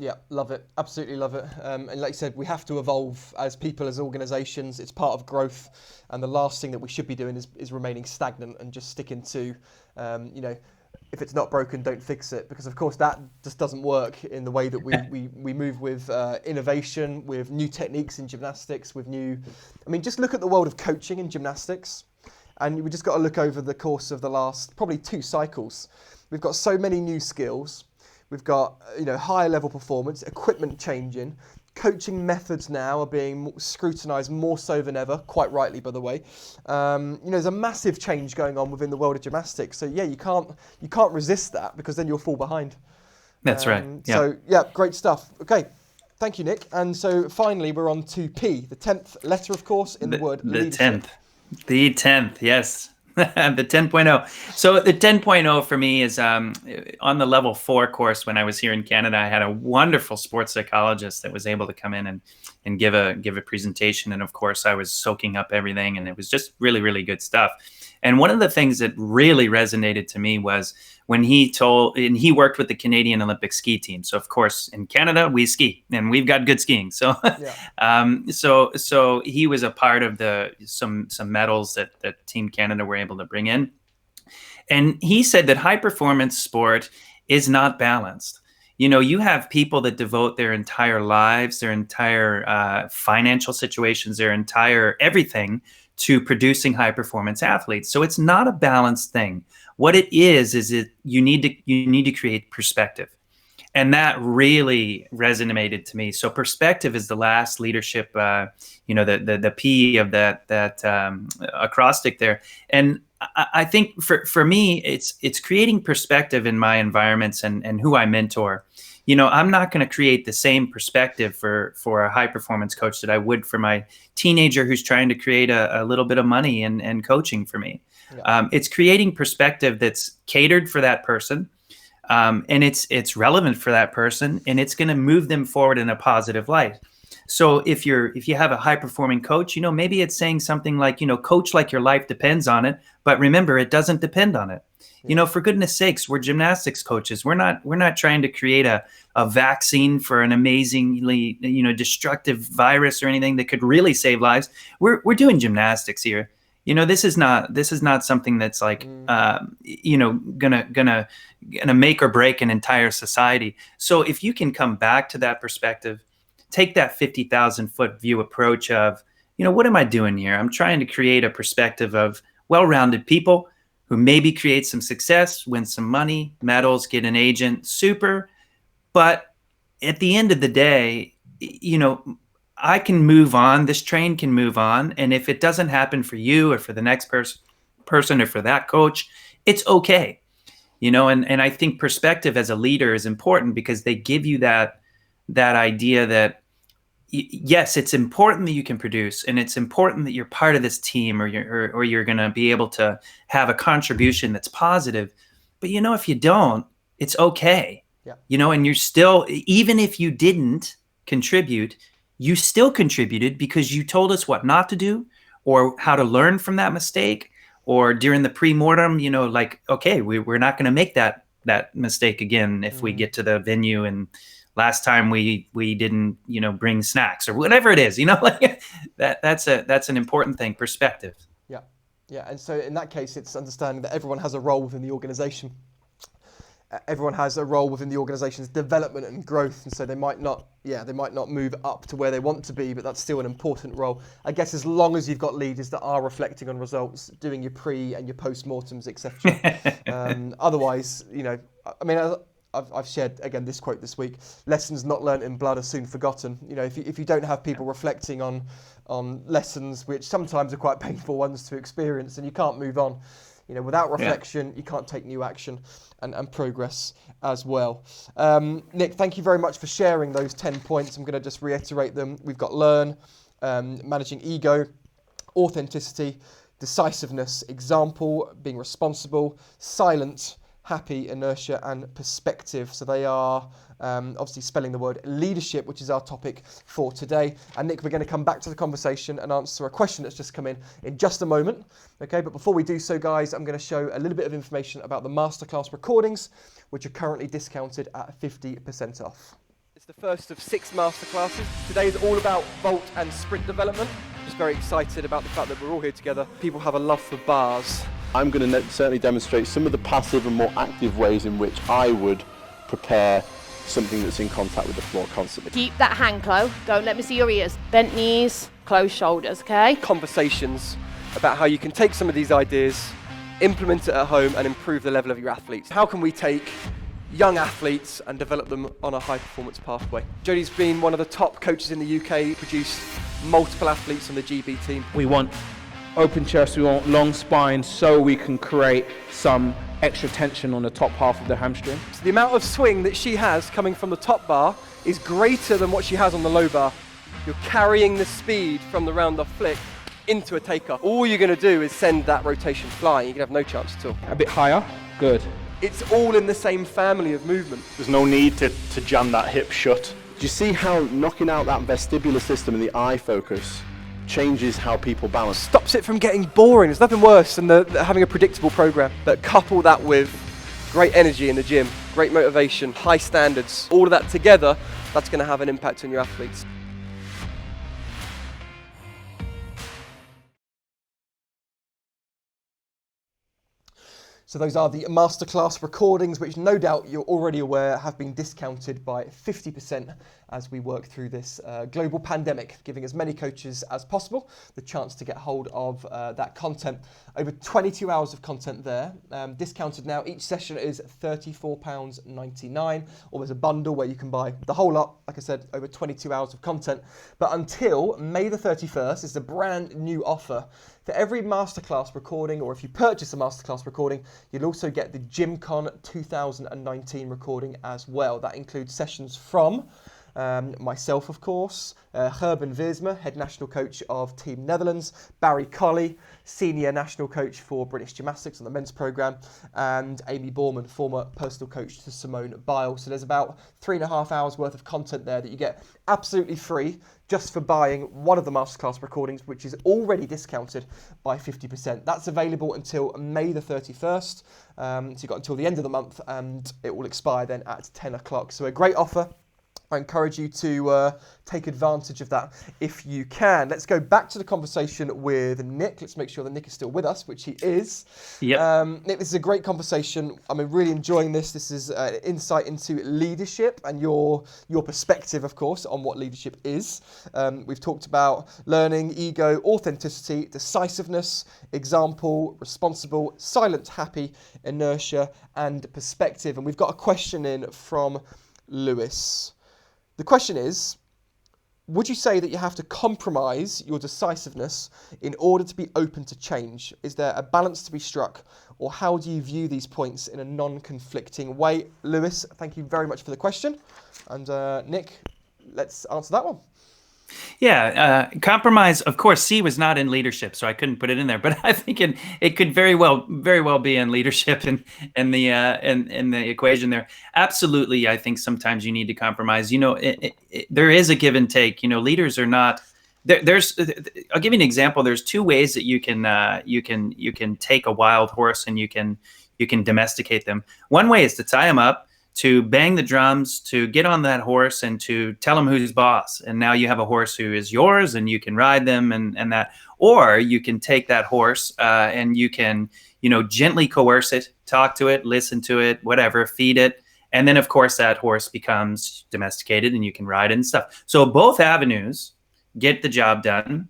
S2: Yeah, love it. Absolutely love it. And like you said, we have to evolve as people, as organisations. It's part of growth. And the last thing that we should be doing is remaining stagnant and just sticking to, if it's not broken, don't fix it. Because of course that just doesn't work in the way that we move with innovation, with new techniques in gymnastics, just look at the world of coaching in gymnastics. And we just got to look over the course of the last probably 2 cycles. We've got so many new skills. We've got, higher level performance, equipment changing, coaching methods now are being scrutinised more so than ever, quite rightly, by the way. There's a massive change going on within the world of gymnastics. So yeah, you can't resist that, because then you'll fall behind.
S3: That's right. Yeah.
S2: So yeah, great stuff. Okay, thank you, Nick. And so finally, we're on to P, the 10th letter, of course, in the word leadership.
S3: The 10th, yes. The 10.0. So the 10.0 for me is on the level 4 course. When I was here in Canada, I had a wonderful sports psychologist that was able to come in and give a presentation. And of course, I was soaking up everything, and it was just really, really good stuff. And one of the things that really resonated to me was when he worked with the Canadian Olympic ski team. So of course, in Canada, we ski and we've got good skiing. So, yeah. So he was a part of some medals that Team Canada were able to bring in. And he said that high performance sport is not balanced. You have people that devote their entire lives, their entire financial situations, their entire everything to producing high performance athletes. So it's not a balanced thing. What it is you need to create perspective. And that really resonated to me. So perspective is the last leadership, the P of that acrostic there. And I think for me, it's creating perspective in my environments and who I mentor. I'm not going to create the same perspective for a high performance coach that I would for my teenager who's trying to create a little bit of money and coaching for me. Yeah. It's creating perspective that's catered for that person. And it's relevant for that person, and it's going to move them forward in a positive light. So if you have a high performing coach, maybe it's saying something like, coach like your life depends on it, but remember, it doesn't depend on it. Yeah. For goodness sakes, we're gymnastics coaches. We're not trying to create a vaccine for an amazingly, destructive virus or anything that could really save lives. We're doing gymnastics here. This is not something that's like, gonna make or break an entire society. So if you can come back to that perspective, take that 50,000 foot view approach of, what am I doing here? I'm trying to create a perspective of well-rounded people who maybe create some success, win some money, medals, get an agent, super. But at the end of the day, I can move on. This train can move on. And if it doesn't happen for you or for the next person or for that coach, it's okay. And I think perspective as a leader is important because they give you that idea that, yes, it's important that you can produce, and it's important that you're part of this team, or you're going to be able to have a contribution that's positive. But, if you don't, it's okay. Yeah. And you're still, even if you didn't contribute, you still contributed because you told us what not to do or how to learn from that mistake, or during the pre-mortem, okay, we're not going to make that mistake again if we get to the venue and last time we didn't, bring snacks or whatever it is, that's an important thing, perspective.
S2: Yeah. Yeah. And so in that case, it's understanding that everyone has a role within the organization. Everyone has a role within the organization's development and growth, and so they might not move up to where they want to be, but that's still an important role. I guess as long as you've got leaders that are reflecting on results, doing your pre and your post-mortems, etc. Otherwise, I've shared again this quote this week: "Lessons not learnt in blood are soon forgotten." If you don't have people reflecting on lessons, which sometimes are quite painful ones to experience, and you can't move on. Without reflection, you can't take new action and progress as well. Nick, thank you very much for sharing those 10 points. I'm going to just reiterate them. We've got learn, managing ego, authenticity, decisiveness, example, being responsible, silent, happy, inertia, and perspective. So they are obviously spelling the word leadership, which is our topic for today. And Nick, we're going to come back to the conversation and answer a question that's just come in just a moment. Okay, but before we do so, guys, I'm going to show a little bit of information about the masterclass recordings, which are currently discounted at 50% off. It's the first of 6 masterclasses. Today is all about vault and sprint development. Just very excited about the fact that we're all here together. People have a love for bars.
S4: I'm going to certainly demonstrate some of the passive and more active ways in which I would prepare something that's in contact with the floor constantly.
S5: Keep that hand close. Don't let me see your ears. Bent knees, closed shoulders, okay?
S2: Conversations about how you can take some of these ideas, implement it at home, and improve the level of your athletes. How can we take young athletes and develop them on a high performance pathway? Jodie's been one of the top coaches in the UK, produced multiple athletes on the GB team.
S6: We want open chest, we want long spine, so we can create some extra tension on the top half of the hamstring.
S2: So the amount of swing that she has coming from the top bar is greater than what she has on the low bar. You're carrying the speed from the round off flick into a takeoff. All you're going to do is send that rotation flying. You can have no chance at all.
S6: A bit higher, good.
S2: It's all in the same family of movement.
S4: There's no need to jam that hip shut. Do you see how knocking out that vestibular system and the eye focus changes how people balance?
S2: Stops it from getting boring. There's nothing worse than having a predictable program. But couple that with great energy in the gym, great motivation, high standards, all of that together, that's going to have an impact on your athletes. So those are the masterclass recordings, which no doubt you're already aware have been discounted by 50% as we work through this global pandemic, giving as many coaches as possible the chance to get hold of that content. Over 22 hours of content there, discounted now. Each session is £34.99, or there's a bundle where you can buy the whole lot. Like I said, over 22 hours of content. But until May the 31st, it's a brand new offer. For every masterclass recording, or if you purchase a masterclass recording, you'll also get the GymCon 2019 recording as well. That includes sessions from myself, of course, Gerben Wiersma, head national coach of Team Netherlands, Barry Colley, senior national coach for British Gymnastics on the men's programme, and Amy Borman, former personal coach to Simone Biles. So there's about 3.5 hours worth of content there that you get absolutely free just for buying one of the masterclass recordings, which is already discounted by 50%. That's available until May the 31st. So you've got until the end of the month, and it will expire then at 10 o'clock. So a great offer. I encourage you to take advantage of that if you can. Let's go back to the conversation with Nick. Let's make sure that Nick is still with us, which he is.
S3: Yep.
S2: Nick, this is a great conversation. I'm really enjoying this. This is an insight into leadership and your perspective, of course, on what leadership is. We've talked about learning, ego, authenticity, decisiveness, example, responsible, silent, happy, inertia, and perspective. And we've got a question in from Lewis. The question is, would you say that you have to compromise your decisiveness in order to be open to change? Is there a balance to be struck, or how do you view these points in a non-conflicting way? Lewis, thank you very much for the question. And Nick, let's answer that one.
S3: Yeah, compromise. Of course, C was not in leadership, so I couldn't put it in there. But I think it could very well be in leadership and in the equation there. Absolutely, I think sometimes you need to compromise. There is a give and take. Leaders are not. There's. I'll give you an example. There's two ways that you can take a wild horse and you can domesticate them. One way is to tie them up, to bang the drums, to get on that horse and to tell them who's boss. And now you have a horse who is yours and you can ride them and that. Or you can take that horse and you can, gently coerce it, talk to it, listen to it, whatever, feed it. And then, of course, that horse becomes domesticated and you can ride it and stuff. So both avenues get the job done,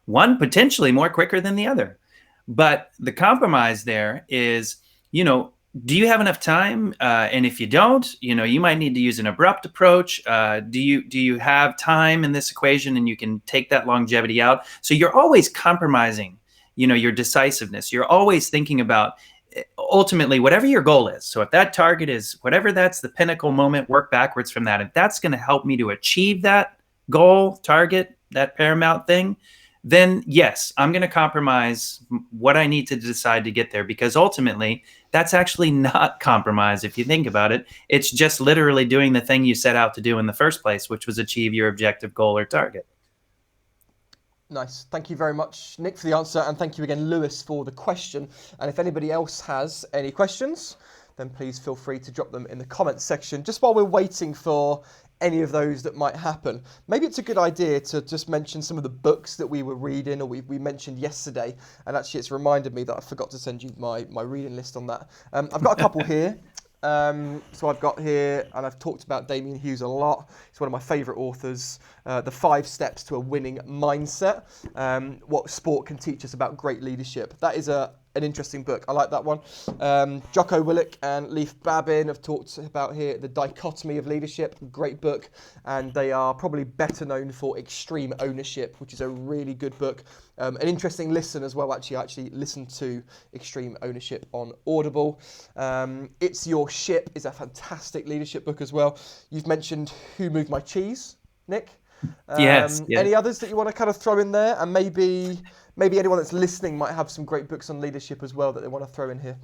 S3: one potentially more quicker than the other. But the compromise there is, do you have enough time? And if you don't, you might need to use an abrupt approach. Do you have time in this equation and you can take that longevity out? So you're always compromising, your decisiveness. You're always thinking about ultimately whatever your goal is. So if that target is whatever, that's the pinnacle moment, work backwards from that. If that's going to help me to achieve that goal, target, that paramount thing, then yes, I'm going to compromise what I need to decide to get there, because ultimately that's actually not compromise. If you think about it, it's just literally doing the thing you set out to do in the first place, which was achieve your objective, goal, or target.
S2: Nice. Thank you very much, Nick, for the answer. And thank you again, Lewis, for the question. And if anybody else has any questions, then please feel free to drop them in the comments section. Just while we're waiting for any of those that might happen, maybe it's a good idea to just mention some of the books that we were reading, or we mentioned yesterday. And actually, it's reminded me that I forgot to send you my reading list on that. I've got a couple here. So I've got here, and I've talked about Damien Hughes a lot. He's one of my favourite authors. The 5 Steps to a Winning Mindset. What sport can teach us about great leadership. That is an interesting book. I like that one. Jocko Willink and Leif Babin have talked about here The Dichotomy of Leadership. Great book. And they are probably better known for Extreme Ownership, which is a really good book. An interesting listen as well. I actually listened to Extreme Ownership on Audible. It's Your Ship is a fantastic leadership book as well. You've mentioned Who Moved My Cheese, Nick?
S3: Yes.
S2: Any others that you want to kind of throw in there? And maybe anyone that's listening might have some great books on leadership as well that they want to throw in here.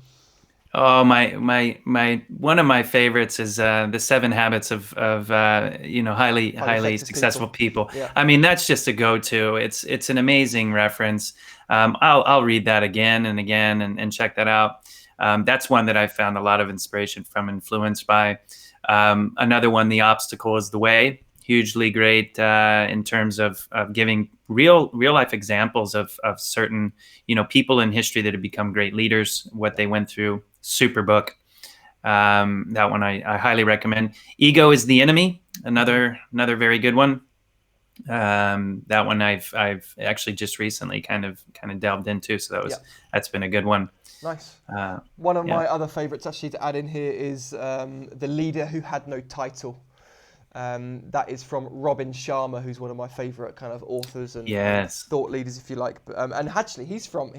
S3: Oh, my one of my favorites is The 7 Habits of highly successful people.
S2: Yeah.
S3: I mean, that's just a go-to. It's an amazing reference. I'll read that again and again and check that out. That's one that I found a lot of inspiration from, influenced by. Another one, The Obstacle is the Way. Hugely great in terms of giving real life examples of certain people in history that have become great leaders, what they went through. super book. That one I highly recommend. Ego is the Enemy, another very good one. That one I've actually just recently kind of delved into, so that's been a good one.
S2: Nice. One of my other favorites actually to add in here is The Leader Who Had No Title. That is from Robin Sharma, who's one of my favorite kind of authors and thought leaders, if you like. And actually, he's from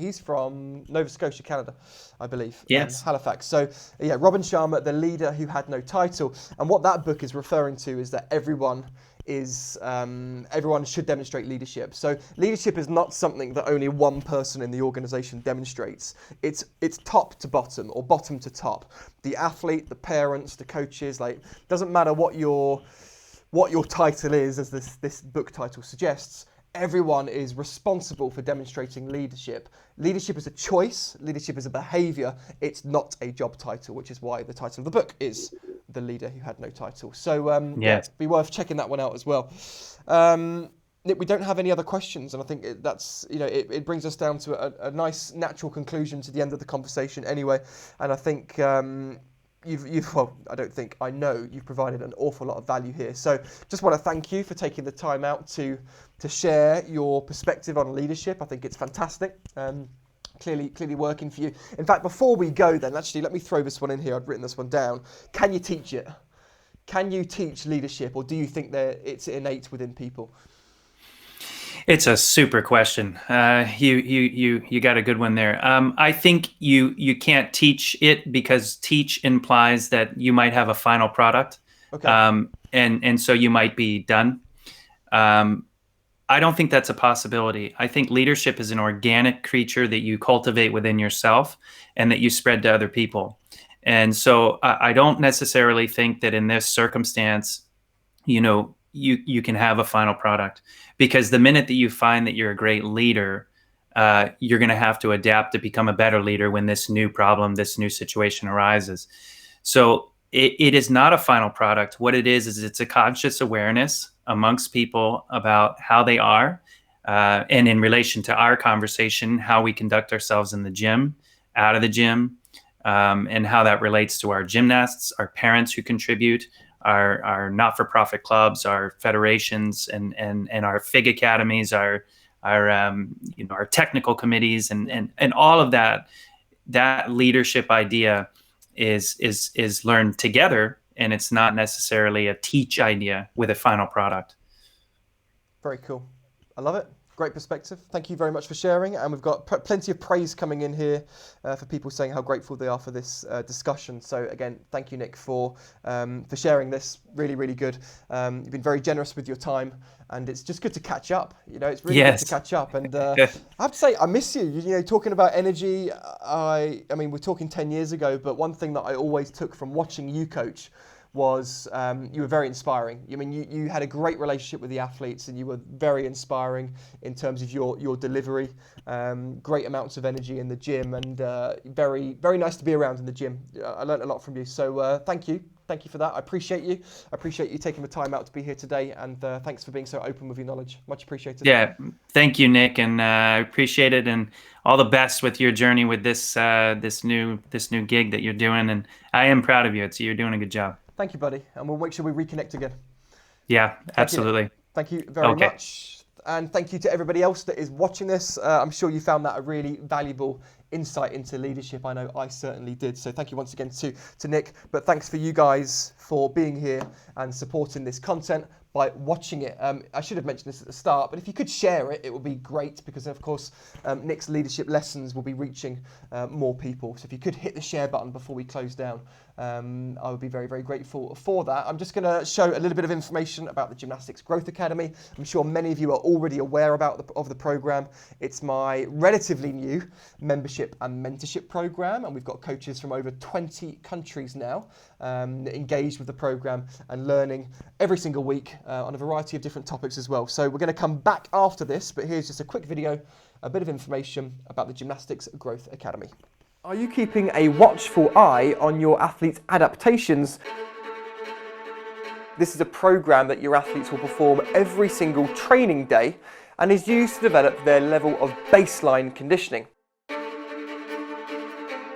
S2: Nova Scotia, Canada, I believe.
S3: Yes.
S2: Halifax. So yeah, Robin Sharma, The Leader Who Had No Title. And what that book is referring to is that everyone should demonstrate leadership. So leadership is not something that only one person in the organization demonstrates. It's top to bottom or bottom to top. The athlete, the parents, the coaches, like, doesn't matter what your title is, as this book title suggests. Everyone is responsible for demonstrating leadership. Leadership is a choice. Leadership is a behavior. It's not a job title, which is why the title of the book is The Leader Who Had No Title. So be worth checking that one out as well. Nick, we don't have any other questions, and I think it brings us down to a nice natural conclusion to the end of the conversation anyway. And I think I know you've provided an awful lot of value here. So just want to thank you for taking the time out to share your perspective on leadership. I think it's fantastic. Clearly working for you. In fact, before we go then, actually, let me throw this one in here. I've written this one down. Can you teach it? Can you teach leadership, or do you think that it's innate within people?
S3: It's a super question. You got a good one there. I think you can't teach it, because teach implies that you might have a final product.
S2: Okay.
S3: And so you might be done. I don't think that's a possibility. I think leadership is an organic creature that you cultivate within yourself and that you spread to other people. And so I don't necessarily think that in this circumstance, you can have a final product, because the minute that you find that you're a great leader, you're going to have to adapt to become a better leader when this new problem, this new situation arises. So it is not a final product. What it is it's a conscious awareness amongst people about how they are, and in relation to our conversation, how we conduct ourselves in the gym, out of the gym, and how that relates to our gymnasts, our parents who contribute, our not-for-profit clubs, our federations, and our FIG academies, our technical committees, and all of that leadership idea is learned together, and it's not necessarily a teach idea with a final product. Very cool. I love it. Great perspective. Thank you very much for sharing. And we've got plenty of praise coming in here for people saying how grateful they are for this discussion. So again, thank you, Nick, for sharing this. Really, really good. You've been very generous with your time, and it's just good to catch up. It's really good to catch up. And I have to say, I miss you. Talking about energy. I mean, we're talking 10 years ago, but one thing that I always took from watching you coach was you were very inspiring. I mean, you had a great relationship with the athletes, and you were very inspiring in terms of your delivery. Great amounts of energy in the gym, and very, very nice to be around in the gym. I learned a lot from you. So thank you. Thank you for that. I appreciate you. I appreciate you taking the time out to be here today, and thanks for being so open with your knowledge. Much appreciated. Yeah, thank you, Nick, and I appreciate it, and all the best with your journey with this new gig that you're doing. And I am proud of you. You're doing a good job. Thank you, buddy. And we'll make sure we reconnect again. Yeah, absolutely. Thank you very much. And thank you to everybody else that is watching this. I'm sure you found that a really valuable insight into leadership. I know I certainly did. So thank you once again to Nick. But thanks for you guys for being here and supporting this content by watching it. I should have mentioned this at the start, but if you could share it, it would be great, because of course Nick's leadership lessons will be reaching more people. So if you could hit the share button before we close down, I would be very, very grateful for that. I'm just going to show a little bit of information about the Gymnastics Growth Academy. I'm sure many of you are already aware of the program. It's my relatively new membership and mentorship program, and we've got coaches from over 20 countries now engaged with the program and learning every single week on a variety of different topics as well. So we're going to come back after this, but here's just a quick video, a bit of information about the Gymnastics Growth Academy. Are you keeping a watchful eye on your athletes' adaptations? This is a program that your athletes will perform every single training day and is used to develop their level of baseline conditioning.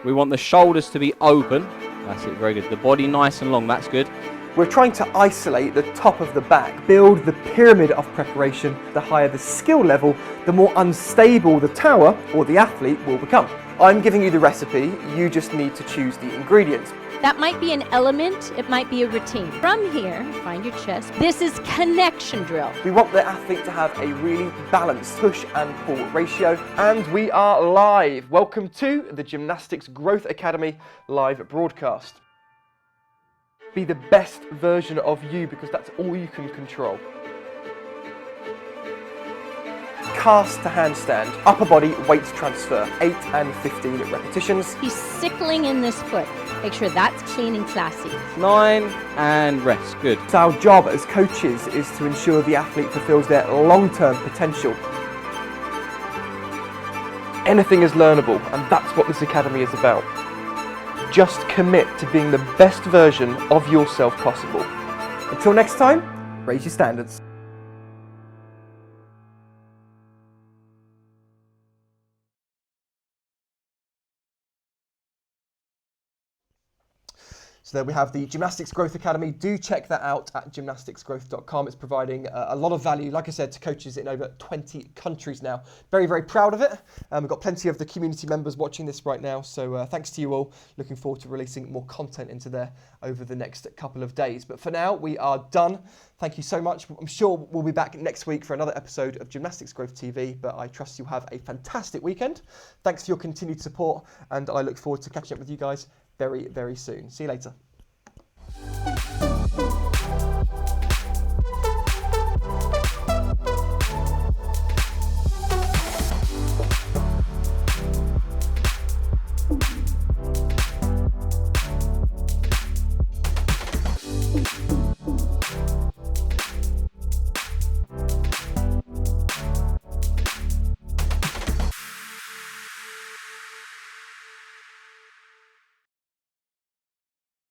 S6: We want the shoulders to be open. That's it, very good. The body nice and long, that's good.
S2: We're trying to isolate the top of the back, build the pyramid of preparation. The higher the skill level, the more unstable the tower or the athlete will become. I'm giving you the recipe, you just need to choose the ingredients.
S7: That might be an element, it might be a routine. From here, find your chest. This is connection drill.
S2: We want the athlete to have a really balanced push and pull ratio. And we are live. Welcome to the Gymnastics Growth Academy live broadcast. Be the best version of you because that's all you can control. Cast to handstand, upper body weight transfer, 8 and 15 repetitions.
S7: He's sickling in this foot. Make sure that's clean and classy.
S6: 9 and rest, good.
S2: So our job as coaches is to ensure the athlete fulfills their long-term potential. Anything is learnable, and that's what this academy is about. Just commit to being the best version of yourself possible. Until next time, raise your standards. So there we have the Gymnastics Growth Academy. Do check that out at gymnasticsgrowth.com. It's providing a lot of value, like I said, to coaches in over 20 countries now. Very, very proud of it. We've got plenty of the community members watching this right now. So thanks to you all. Looking forward to releasing more content into there over the next couple of days. But for now, we are done. Thank you so much. I'm sure we'll be back next week for another episode of Gymnastics Growth TV, but I trust you'll have a fantastic weekend. Thanks for your continued support, and I look forward to catching up with you guys very, very soon. See you later.